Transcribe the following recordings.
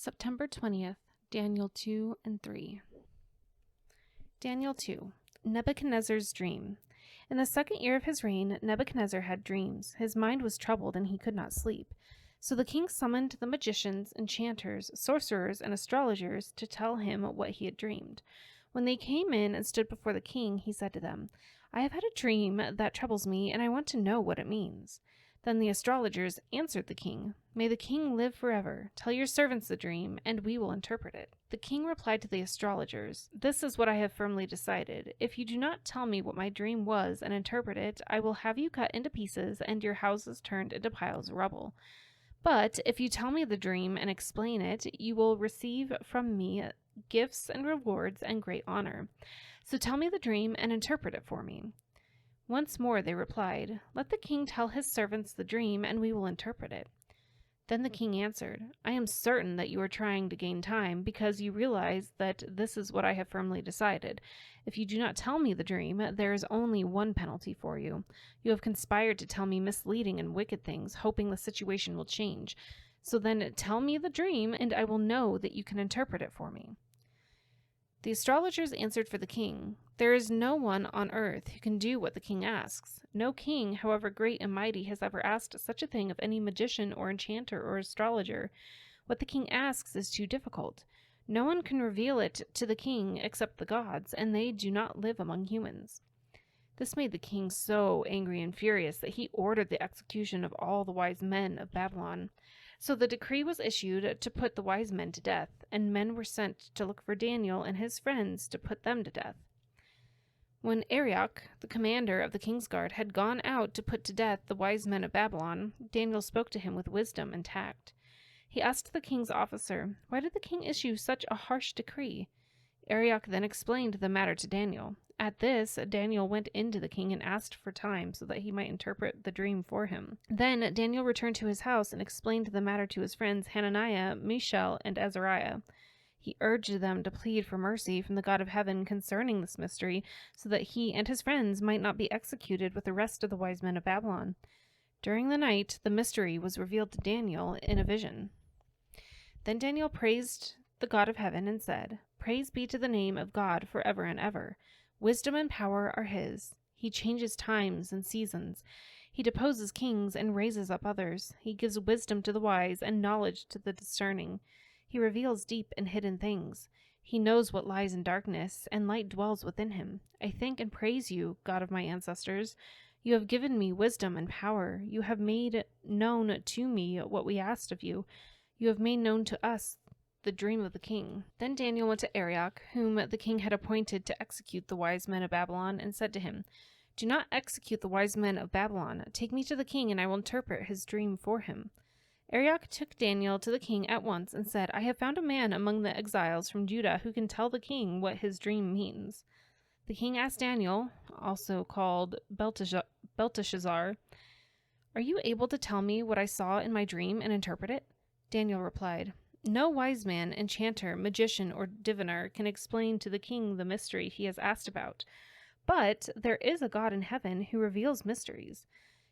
September 20th, Daniel 2 and 3. Daniel 2. Nebuchadnezzar's dream. In the 2nd year of his reign, Nebuchadnezzar had dreams. His mind was troubled, and he could not sleep. So the king summoned the magicians, enchanters, sorcerers, and astrologers to tell him what he had dreamed. When they came in and stood before the king, he said to them, "I have had a dream that troubles me, and I want to know what it means." Then the astrologers answered the king, "May the king live forever. Tell your servants the dream, and we will interpret it." The king replied to the astrologers, "This is what I have firmly decided. If you do not tell me what my dream was and interpret it, I will have you cut into pieces and your houses turned into piles of rubble. But if you tell me the dream and explain it, you will receive from me gifts and rewards and great honor. So tell me the dream and interpret it for me." Once more they replied, "Let the king tell his servants the dream, and we will interpret it." Then the king answered, "I am certain that you are trying to gain time, because you realize that this is what I have firmly decided. If you do not tell me the dream, there is only one penalty for you. You have conspired to tell me misleading and wicked things, hoping the situation will change. So then tell me the dream, and I will know that you can interpret it for me." The astrologers answered for the king, "There is no one on earth who can do what the king asks. No king, however great and mighty, has ever asked such a thing of any magician or enchanter or astrologer. What the king asks is too difficult. No one can reveal it to the king except the gods, and they do not live among humans." This made the king so angry and furious that he ordered the execution of all the wise men of Babylon. So the decree was issued to put the wise men to death, and men were sent to look for Daniel and his friends to put them to death. When Arioch, the commander of the king's guard, had gone out to put to death the wise men of Babylon, Daniel spoke to him with wisdom and tact. He asked the king's officer, "Why did the king issue such a harsh decree?" Arioch then explained the matter to Daniel. At this, Daniel went in to the king and asked for time so that he might interpret the dream for him. Then Daniel returned to his house and explained the matter to his friends Hananiah, Mishael, and Azariah. He urged them to plead for mercy from the God of heaven concerning this mystery, so that he and his friends might not be executed with the rest of the wise men of Babylon. During the night, the mystery was revealed to Daniel in a vision. Then Daniel praised the God of heaven and said, "Praise be to the name of God forever and ever. Wisdom and power are his. He changes times and seasons. He deposes kings and raises up others. He gives wisdom to the wise and knowledge to the discerning. He reveals deep and hidden things. He knows what lies in darkness, and light dwells within him. I thank and praise you, God of my ancestors. You have given me wisdom and power. You have made known to me what we asked of you. You have made known to us the dream of the king." Then Daniel went to Arioch, whom the king had appointed to execute the wise men of Babylon, and said to him, "Do not execute the wise men of Babylon. Take me to the king, and I will interpret his dream for him." Arioch took Daniel to the king at once and said, "I have found a man among the exiles from Judah who can tell the king what his dream means." The king asked Daniel, also called Belteshazzar, "Are you able to tell me what I saw in my dream and interpret it?" Daniel replied, "No wise man, enchanter, magician, or diviner can explain to the king the mystery he has asked about. But there is a God in heaven who reveals mysteries.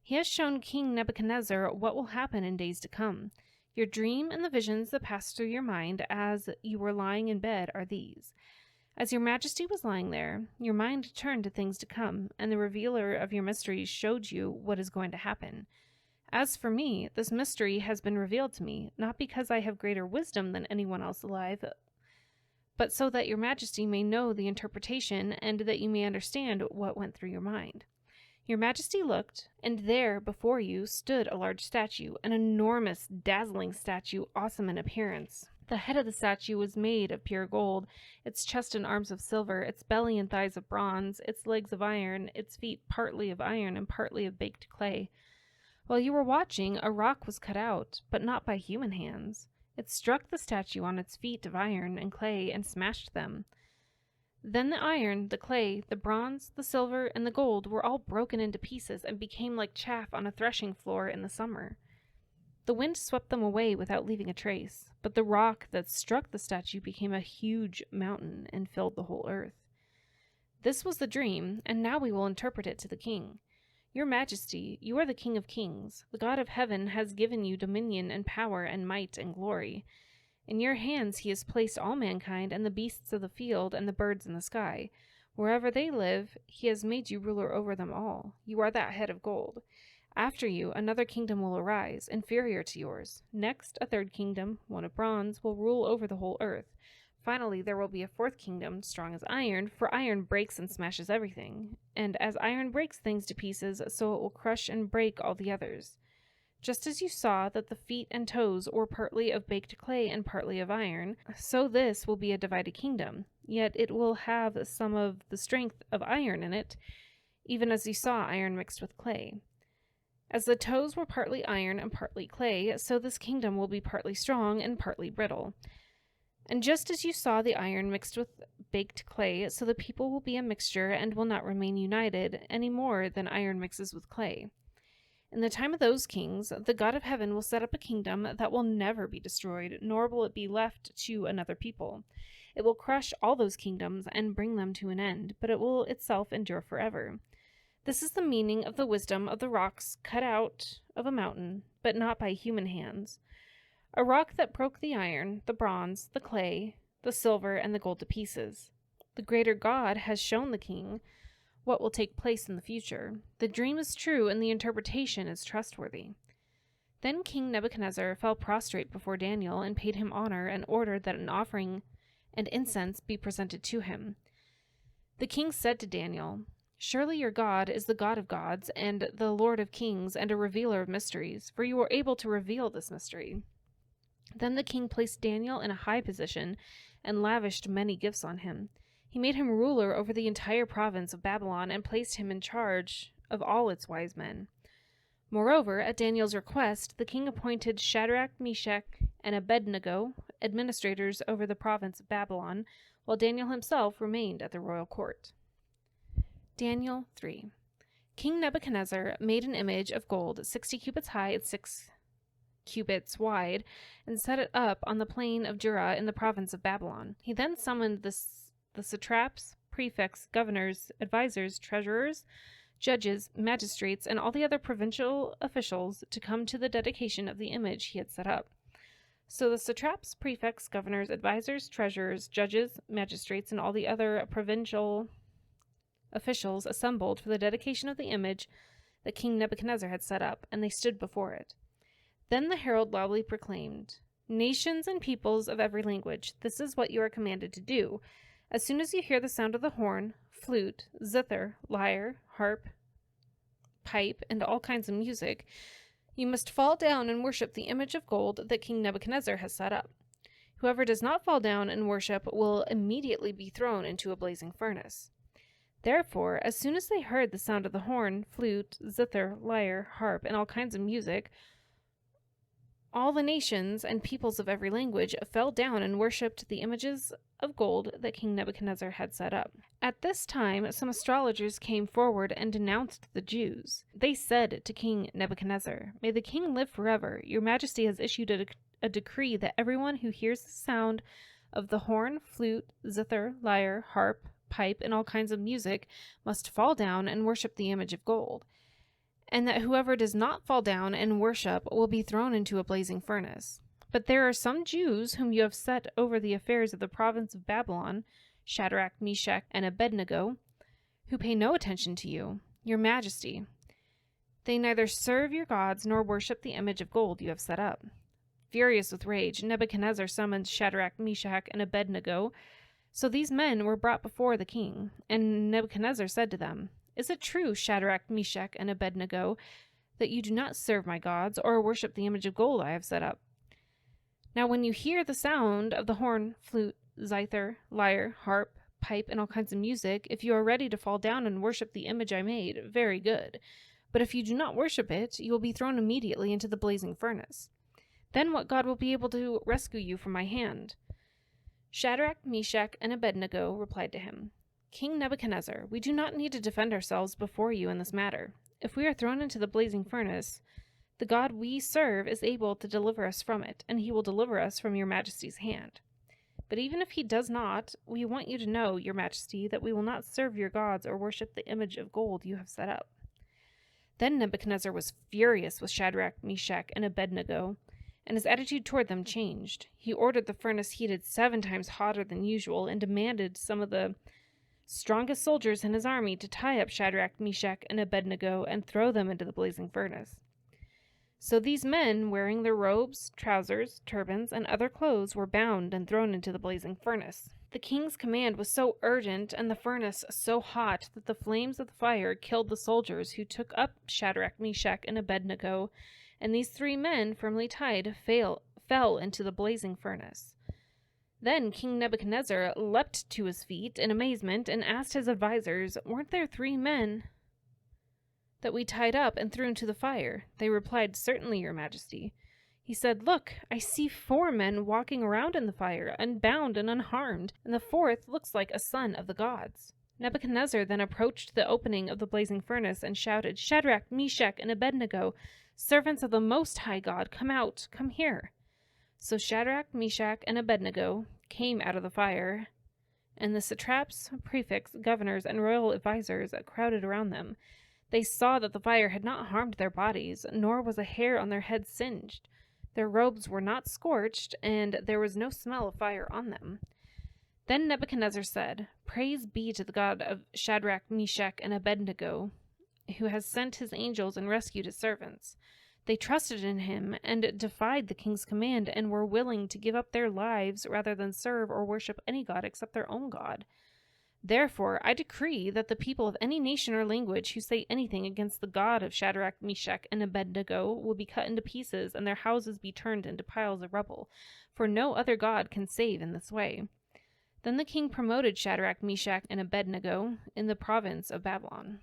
He has shown King Nebuchadnezzar what will happen in days to come. Your dream and the visions that passed through your mind as you were lying in bed are these. As your majesty was lying there, your mind turned to things to come, and the revealer of your mysteries showed you what is going to happen. As for me, this mystery has been revealed to me, not because I have greater wisdom than anyone else alive, but so that your majesty may know the interpretation and that you may understand what went through your mind. Your majesty looked, and there before you stood a large statue, an enormous, dazzling statue, awesome in appearance. The head of the statue was made of pure gold, its chest and arms of silver, its belly and thighs of bronze, its legs of iron, its feet partly of iron and partly of baked clay. While you were watching, a rock was cut out, but not by human hands. It struck the statue on its feet of iron and clay and smashed them. Then the iron, the clay, the bronze, the silver, and the gold were all broken into pieces and became like chaff on a threshing floor in the summer. The wind swept them away without leaving a trace, but the rock that struck the statue became a huge mountain and filled the whole earth. This was the dream, and now we will interpret it to the king. Your Majesty, you are the King of Kings. The God of heaven has given you dominion and power and might and glory. In your hands he has placed all mankind, and the beasts of the field, and the birds in the sky. Wherever they live, he has made you ruler over them all. You are that head of gold. After you, another kingdom will arise, inferior to yours. Next, a third kingdom, one of bronze, will rule over the whole earth. Finally, there will be a fourth kingdom, strong as iron, for iron breaks and smashes everything. And as iron breaks things to pieces, so it will crush and break all the others. Just as you saw that the feet and toes were partly of baked clay and partly of iron, so this will be a divided kingdom. Yet it will have some of the strength of iron in it, even as you saw iron mixed with clay. As the toes were partly iron and partly clay, so this kingdom will be partly strong and partly brittle. And just as you saw the iron mixed with baked clay, so the people will be a mixture and will not remain united any more than iron mixes with clay. In the time of those kings, the God of heaven will set up a kingdom that will never be destroyed, nor will it be left to another people. It will crush all those kingdoms and bring them to an end, but it will itself endure forever. This is the meaning of the wisdom of the rocks cut out of a mountain, but not by human hands. A rock that broke the iron, the bronze, the clay, the silver, and the gold to pieces. The greater God has shown the king what will take place in the future. The dream is true, and the interpretation is trustworthy. Then King Nebuchadnezzar fell prostrate before Daniel and paid him honor and ordered that an offering and incense be presented to him. The king said to Daniel, "Surely your God is the God of gods and the Lord of kings and a revealer of mysteries, for you are able to reveal this mystery." Then the king placed Daniel in a high position and lavished many gifts on him. He made him ruler over the entire province of Babylon and placed him in charge of all its wise men. Moreover, at Daniel's request, the king appointed Shadrach, Meshach, and Abednego administrators over the province of Babylon, while Daniel himself remained at the royal court. Daniel 3. King Nebuchadnezzar made an image of gold 60 cubits high and 6 cubits wide, and set it up on the plain of Dura in the province of Babylon. He then summoned the satraps, prefects, governors, advisors, treasurers, judges, magistrates, and all the other provincial officials to come to the dedication of the image he had set up. So the satraps, prefects, governors, advisors, treasurers, judges, magistrates, and all the other provincial officials assembled for the dedication of the image that King Nebuchadnezzar had set up, and they stood before it. Then the herald loudly proclaimed, "Nations and peoples of every language, this is what you are commanded to do. As soon as you hear the sound of the horn, flute, zither, lyre, harp, pipe, and all kinds of music, you must fall down and worship the image of gold that King Nebuchadnezzar has set up. Whoever does not fall down and worship will immediately be thrown into a blazing furnace." Therefore, as soon as they heard the sound of the horn, flute, zither, lyre, harp, and all kinds of music, all the nations and peoples of every language fell down and worshipped the images of gold that King Nebuchadnezzar had set up. At this time, some astrologers came forward and denounced the Jews. They said to King Nebuchadnezzar, "May the king live forever. Your majesty has issued a decree that everyone who hears the sound of the horn, flute, zither, lyre, harp, pipe, and all kinds of music must fall down and worship the image of gold, and that whoever does not fall down and worship will be thrown into a blazing furnace. But there are some Jews whom you have set over the affairs of the province of Babylon, Shadrach, Meshach, and Abednego, who pay no attention to you, your majesty. They neither serve your gods nor worship the image of gold you have set up." Furious with rage, Nebuchadnezzar summoned Shadrach, Meshach, and Abednego. So these men were brought before the king, and Nebuchadnezzar said to them, "Is it true, Shadrach, Meshach, and Abednego, that you do not serve my gods or worship the image of gold I have set up? Now when you hear the sound of the horn, flute, zither, lyre, harp, pipe, and all kinds of music, if you are ready to fall down and worship the image I made, very good. But if you do not worship it, you will be thrown immediately into the blazing furnace. Then what God will be able to rescue you from my hand?" Shadrach, Meshach, and Abednego replied to him, "King Nebuchadnezzar, we do not need to defend ourselves before you in this matter. If we are thrown into the blazing furnace, the God we serve is able to deliver us from it, and he will deliver us from your majesty's hand. But even if he does not, we want you to know, your majesty, that we will not serve your gods or worship the image of gold you have set up." Then Nebuchadnezzar was furious with Shadrach, Meshach, and Abednego, and his attitude toward them changed. He ordered the furnace heated 7 times hotter than usual and demanded some of the strongest soldiers in his army to tie up Shadrach, Meshach, and Abednego and throw them into the blazing furnace. So these men, wearing their robes, trousers, turbans, and other clothes, were bound and thrown into the blazing furnace. The king's command was so urgent and the furnace so hot that the flames of the fire killed the soldiers who took up Shadrach, Meshach, and Abednego, and these 3 men, firmly tied, fell into the blazing furnace. Then King Nebuchadnezzar leapt to his feet in amazement and asked his advisers, "Weren't there 3 men that we tied up and threw into the fire?" They replied, "Certainly, your majesty." He said, "Look, I see 4 men walking around in the fire, unbound and unharmed, and the 4th looks like a son of the gods." Nebuchadnezzar then approached the opening of the blazing furnace and shouted, "Shadrach, Meshach, and Abednego, servants of the Most High God, come out, come here." So Shadrach, Meshach, and Abednego came out of the fire, and the satraps, prefects, governors, and royal advisers crowded around them. They saw that the fire had not harmed their bodies, nor was a hair on their heads singed. Their robes were not scorched, and there was no smell of fire on them. Then Nebuchadnezzar said, "Praise be to the God of Shadrach, Meshach, and Abednego, who has sent his angels and rescued his servants. They trusted in him and defied the king's command and were willing to give up their lives rather than serve or worship any god except their own God. Therefore, I decree that the people of any nation or language who say anything against the God of Shadrach, Meshach, and Abednego will be cut into pieces and their houses be turned into piles of rubble, for no other God can save in this way." Then the king promoted Shadrach, Meshach, and Abednego in the province of Babylon.